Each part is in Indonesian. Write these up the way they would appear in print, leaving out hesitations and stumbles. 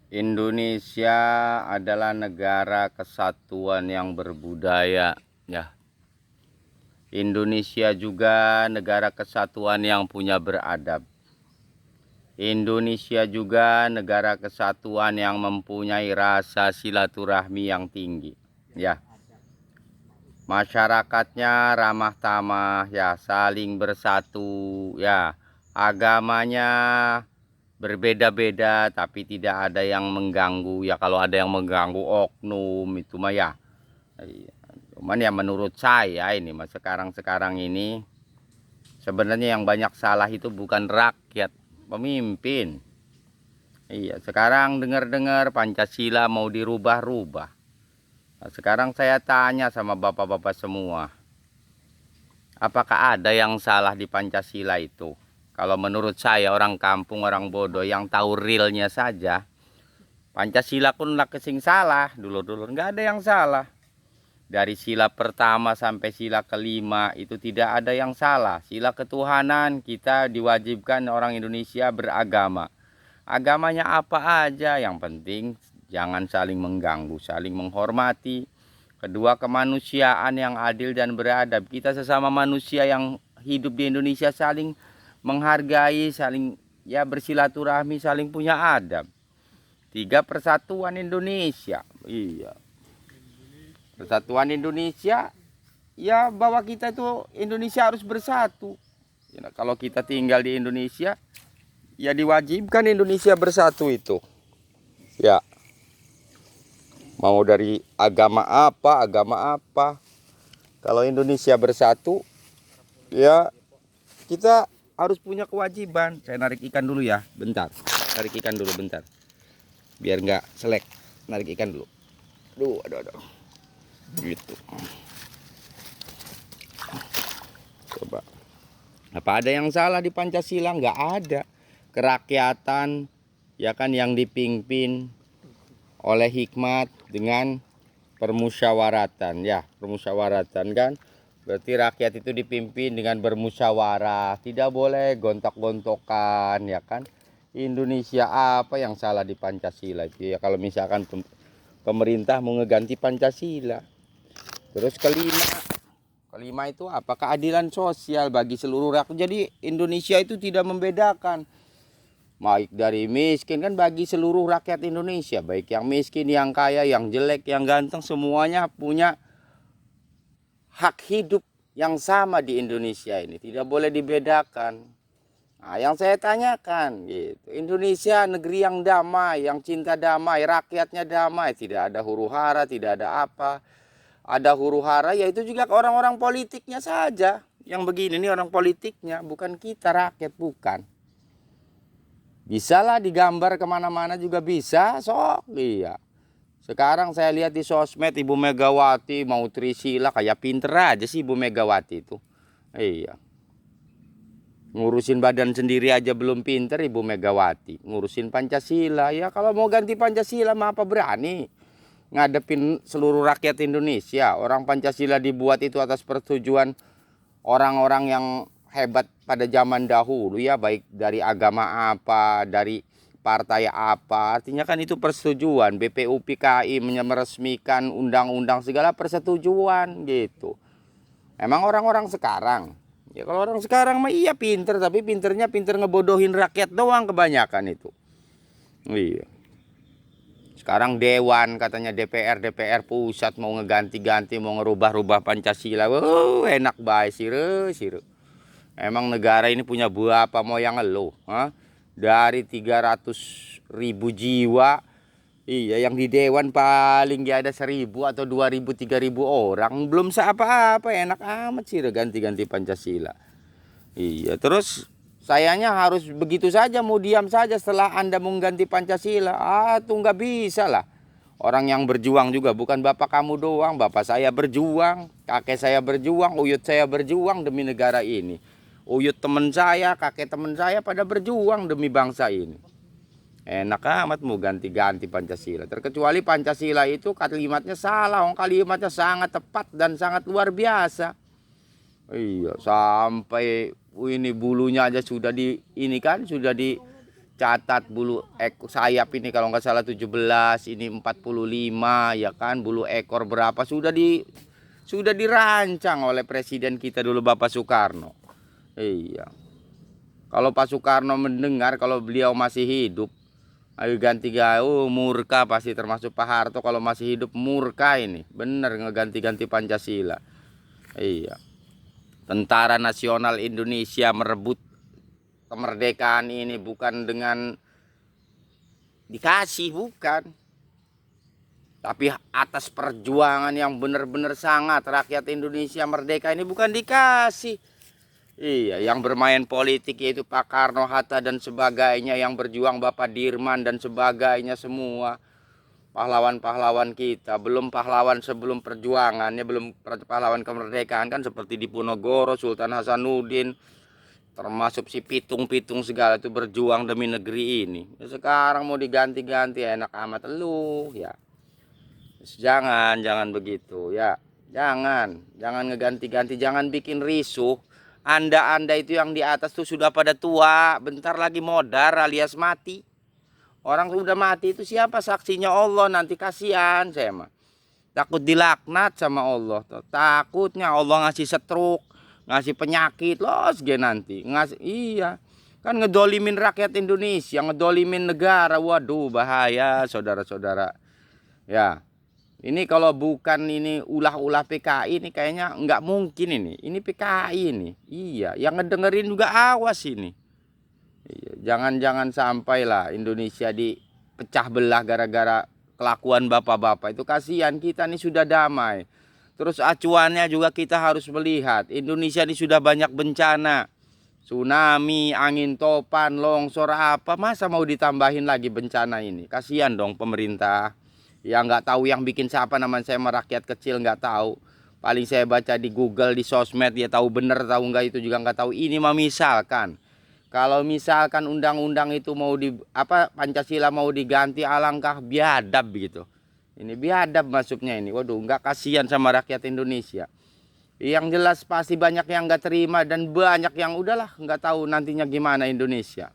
Indonesia adalah negara kesatuan yang berbudaya, ya. Indonesia juga negara kesatuan yang punya beradab. Indonesia juga negara kesatuan yang mempunyai rasa silaturahmi yang tinggi, ya. Masyarakatnya ramah tamah, ya, saling bersatu, ya. Agamanya berbeda-beda tapi tidak ada yang mengganggu, ya. Kalau ada yang mengganggu oknum itu mah ya. Cuman ya menurut saya ini mas sekarang ini sebenarnya yang banyak salah itu bukan rakyat, pemimpin. Iya, sekarang dengar-dengar Pancasila mau dirubah-rubah. Nah, sekarang saya tanya sama bapak-bapak semua, apakah ada yang salah di Pancasila itu? Kalau menurut saya orang kampung, orang bodoh yang tahu realnya saja, Pancasila pun lah kesing salah, dulu-dulu nggak ada yang salah. Dari sila pertama sampai sila kelima itu tidak ada yang salah. Sila ketuhanan kita diwajibkan orang Indonesia beragama. Agamanya apa aja, yang penting jangan saling mengganggu, saling menghormati. Kedua, kemanusiaan yang adil dan beradab. Kita sesama manusia yang hidup di Indonesia saling menghargai, saling ya bersilaturahmi, saling punya adab. Tiga, persatuan Indonesia. Iya. Persatuan Indonesia, ya bahwa kita itu Indonesia harus bersatu. Ya, kalau kita tinggal di Indonesia, ya diwajibkan Indonesia bersatu itu. Ya, mau dari agama apa. Kalau Indonesia bersatu, ya kita harus punya kewajiban. Saya narik ikan dulu ya, bentar. Narik ikan dulu bentar. Biar nggak selek. Narik ikan dulu. Aduh. Gitu. Coba. Apa ada yang salah di Pancasila? Nggak ada. Kerakyatan ya kan yang dipimpin oleh hikmat dengan permusyawaratan, ya, permusyawaratan kan. Berarti rakyat itu dipimpin dengan bermusyawarah, tidak boleh gontok-gontokan, ya kan. Indonesia apa yang salah di Pancasila itu ya, kalau misalkan pemerintah mau ngeganti Pancasila. Terus kelima itu apa? Keadilan sosial bagi seluruh rakyat. Jadi Indonesia itu tidak membedakan baik dari miskin, kan bagi seluruh rakyat Indonesia, baik yang miskin, yang kaya, yang jelek, yang ganteng, semuanya punya hak hidup yang sama di Indonesia ini, tidak boleh dibedakan. Nah, yang saya tanyakan gitu, Indonesia negeri yang damai, yang cinta damai, rakyatnya damai, tidak ada huru hara, tidak ada apa. Ada huru hara yaitu juga orang-orang politiknya saja yang begini nih, orang politiknya, bukan kita rakyat, bukan. Bisa lah digambar kemana-mana juga bisa, sok. Iya. Sekarang saya lihat di sosmed Ibu Megawati mau Trisila, kayak pinter aja sih Ibu Megawati itu. Iya. Ngurusin badan sendiri aja belum pinter Ibu Megawati. Ngurusin Pancasila, ya kalau mau ganti Pancasila mah apa berani ngadepin seluruh rakyat Indonesia. Orang Pancasila dibuat itu atas persetujuan orang-orang yang hebat pada zaman dahulu, ya, baik dari agama apa, dari partai apa. Artinya kan itu persetujuan. BPUPKI meresmikan undang-undang, segala persetujuan gitu. Emang orang-orang sekarang, ya kalau orang sekarang mah iya pinter, tapi pinternya pinter ngebodohin rakyat doang kebanyakan itu. Iya. Sekarang dewan katanya DPR pusat mau ngeganti-ganti, mau ngerubah-rubah Pancasila. Enak bae sire. Emang negara ini punya berapa moyang lo? Dari 300.000 jiwa. Iya, yang di dewan paling gak ada 1.000 atau 2.000, 3.000 orang. Belum seapa-apa, enak amat sih ganti-ganti Pancasila. Iya, terus sayanya harus begitu saja, mau diam saja setelah Anda mengganti Pancasila. Tuh nggak bisa lah. Orang yang berjuang juga, bukan bapak kamu doang. Bapak saya berjuang, kakek saya berjuang, uyut saya berjuang demi negara ini. Uyut teman saya, kakek teman saya pada berjuang demi bangsa ini. Enak amat mau ganti-ganti Pancasila. Terkecuali Pancasila itu kalimatnya salah. Kalimatnya sangat tepat dan sangat luar biasa. Iya, sampai ini bulunya aja sudah di ini kan, sudah catat bulu sayap ini kalau nggak salah 17, ini 45 ya kan, bulu ekor berapa sudah dirancang oleh presiden kita dulu Bapak Soekarno. Iya. Kalau Pak Soekarno mendengar kalau beliau masih hidup, ayo ganti murka pasti, termasuk Pak Harto kalau masih hidup murka ini. Bener ngeganti-ganti Pancasila. Iya. Tentara Nasional Indonesia merebut kemerdekaan ini bukan dengan dikasih, bukan. Tapi atas perjuangan yang benar-benar sangat. Rakyat Indonesia merdeka ini bukan dikasih. Iya, yang bermain politik yaitu Pak Karno, Hatta dan sebagainya, yang berjuang Bapak Dirman dan sebagainya semua. Pahlawan-pahlawan kita, belum pahlawan sebelum perjuangannya, belum pahlawan kemerdekaan kan seperti Diponegoro, Sultan Hasanuddin, termasuk si Pitung-Pitung segala itu berjuang demi negeri ini. Sekarang mau diganti-ganti, enak amat lu ya. Jangan begitu ya. Jangan ngeganti-ganti, jangan bikin risuh. Anda itu yang di atas tuh sudah pada tua, bentar lagi modar alias mati. Orang sudah mati itu siapa saksinya? Allah. Nanti kasihan saya mah. Takut dilaknat sama Allah. Takutnya Allah ngasih stroke, ngasih penyakit los nanti. Iya. Kan ngedolimin rakyat Indonesia, ngedolimin negara. Waduh, bahaya saudara-saudara. Ya. Ini kalau bukan ini ulah-ulah PKI ini kayaknya nggak mungkin ini. Ini PKI ini. Iya, yang ngedengerin juga awas ini. Iya, jangan sampai lah Indonesia dipecah belah gara-gara kelakuan bapak-bapak. Itu kasihan, kita nih sudah damai. Terus acuannya juga kita harus melihat Indonesia ini sudah banyak bencana. Tsunami, angin topan, longsor apa. Masa mau ditambahin lagi bencana ini? Kasihan dong pemerintah. Ya nggak tahu yang bikin siapa, namanya saya rakyat kecil nggak tahu. Paling saya baca di Google, di sosmed, ya tahu bener tahu nggak itu juga nggak tahu. Ini mah misalkan, kalau misalkan undang-undang itu mau Pancasila mau diganti, alangkah biadab gitu. Ini biadab masuknya ini. Waduh, nggak kasihan sama rakyat Indonesia. Yang jelas pasti banyak yang nggak terima dan banyak yang udahlah nggak tahu nantinya gimana Indonesia.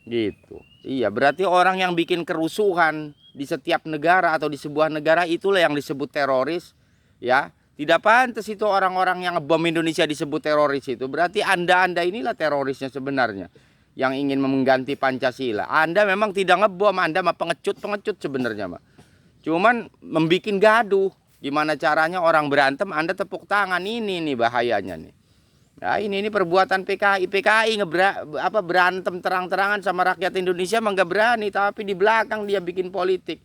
Gitu. Iya, berarti orang yang bikin kerusuhan di setiap negara atau di sebuah negara itulah yang disebut teroris, ya. Tidak pantas itu orang-orang yang ngebom Indonesia disebut teroris itu. Berarti Anda inilah terorisnya sebenarnya, yang ingin mengganti Pancasila. Anda memang tidak ngebom, Anda mah pengecut sebenarnya mah. Cuman membuat gaduh. Gimana caranya orang berantem Anda tepuk tangan, ini nih bahayanya nih. Nah, ini perbuatan PKI berantem terang-terangan sama rakyat Indonesia mah nggak berani, tapi di belakang dia bikin politik.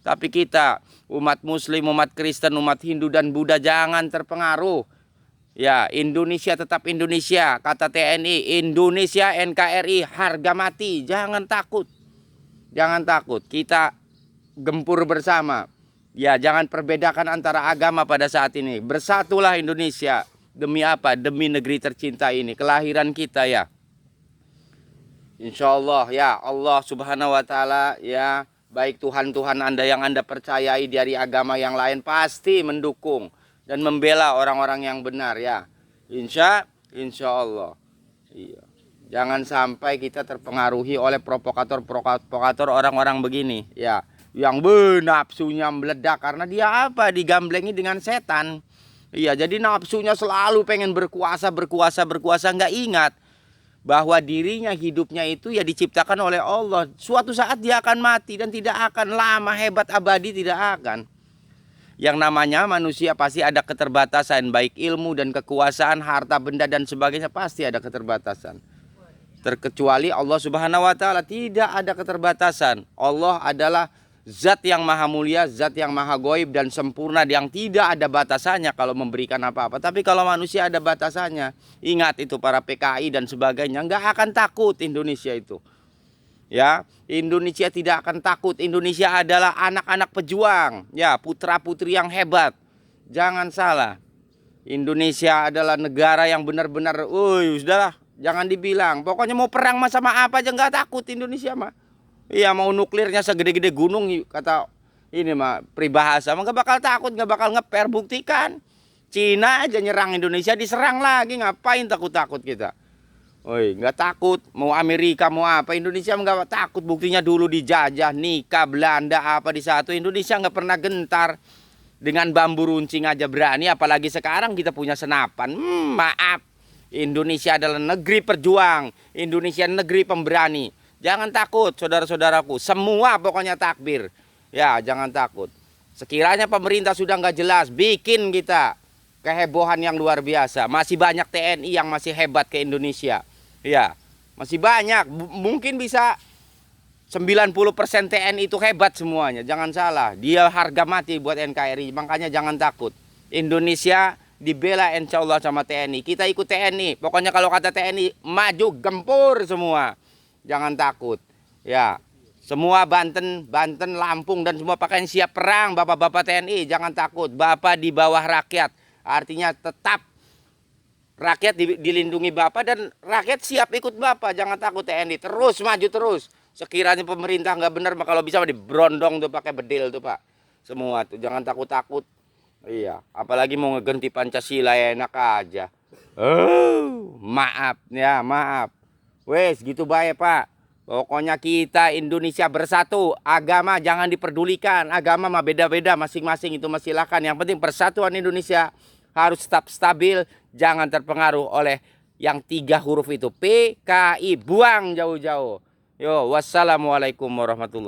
Tapi kita umat Muslim, umat Kristen, umat Hindu dan Buddha jangan terpengaruh. Ya, Indonesia tetap Indonesia, kata TNI, Indonesia NKRI harga mati. Jangan takut. Jangan takut. Kita gempur bersama. Ya, jangan perbedakan antara agama pada saat ini. Bersatulah Indonesia. Demi apa? Demi negeri tercinta ini, kelahiran kita ya. Insya Allah ya, Allah subhanahu wa ta'ala ya, baik Tuhan Anda yang Anda percayai dari agama yang lain pasti mendukung dan membela orang-orang yang benar ya. Insya Allah. Iya. Jangan sampai kita terpengaruhi oleh provokator orang-orang begini ya, yang nafsunya meledak karena dia digamblengi dengan setan. Iya, jadi nafsunya selalu pengen berkuasa, nggak ingat bahwa dirinya hidupnya itu ya diciptakan oleh Allah. Suatu saat dia akan mati dan tidak akan lama, hebat, abadi, tidak akan. Yang namanya manusia pasti ada keterbatasan, baik ilmu dan kekuasaan, harta benda dan sebagainya pasti ada keterbatasan. Terkecuali Allah Subhanahu wa taala tidak ada keterbatasan. Allah adalah zat yang maha mulia, zat yang maha goib dan sempurna, yang tidak ada batasannya kalau memberikan apa-apa. Tapi kalau manusia ada batasannya. Ingat itu para PKI dan sebagainya, nggak akan takut Indonesia itu. Ya, Indonesia tidak akan takut. Indonesia adalah anak-anak pejuang, ya, putra-putri yang hebat. Jangan salah. Indonesia adalah negara yang benar-benar, sudahlah, jangan dibilang. Pokoknya mau perang sama apa aja nggak takut Indonesia mah. Iya, mau nuklirnya segede-gede gunung, kata ini mah peribahasa, mah gak bakal takut, gak bakal ngeper. Buktikan Cina aja nyerang Indonesia, diserang lagi, ngapain takut-takut kita? Woi, nggak takut mau Amerika mau apa, Indonesia nggak takut. Buktinya dulu dijajah, nikah Belanda apa di satu, Indonesia nggak pernah gentar. Dengan bambu runcing aja berani, apalagi sekarang kita punya senapan. Maaf, Indonesia adalah negeri perjuang, Indonesia negeri pemberani. Jangan takut saudara-saudaraku, semua pokoknya takbir. Ya, jangan takut. Sekiranya pemerintah sudah nggak jelas, bikin kita kehebohan yang luar biasa. Masih banyak TNI yang masih hebat ke Indonesia. Ya, masih banyak. Mungkin bisa 90% TNI itu hebat semuanya. Jangan salah. Dia harga mati buat NKRI. Makanya jangan takut. Indonesia dibela insya Allah sama TNI. Kita ikut TNI. Pokoknya kalau kata TNI maju gempur semua. Jangan takut. Ya. Semua Banten, Lampung dan semua pakaian siap perang Bapak-bapak TNI. Jangan takut. Bapak di bawah rakyat. Artinya tetap rakyat dilindungi Bapak dan rakyat siap ikut Bapak. Jangan takut TNI. Terus maju terus. Sekiranya pemerintah nggak benar, maka kalau bisa diberondong tuh pakai bedil tuh Pak. Semua tuh jangan takut-takut. Iya, apalagi mau ngeganti Pancasila ya enak aja. Maaf ya, maaf. Wes gitu baik Pak. Pokoknya kita Indonesia bersatu. Agama jangan diperdulikan. Agama mah beda-beda masing-masing itu mah silakan. Yang penting persatuan Indonesia harus tetap stabil, jangan terpengaruh oleh yang 3 huruf itu PKI. Buang jauh-jauh. Yo, wassalamualaikum warahmatullahi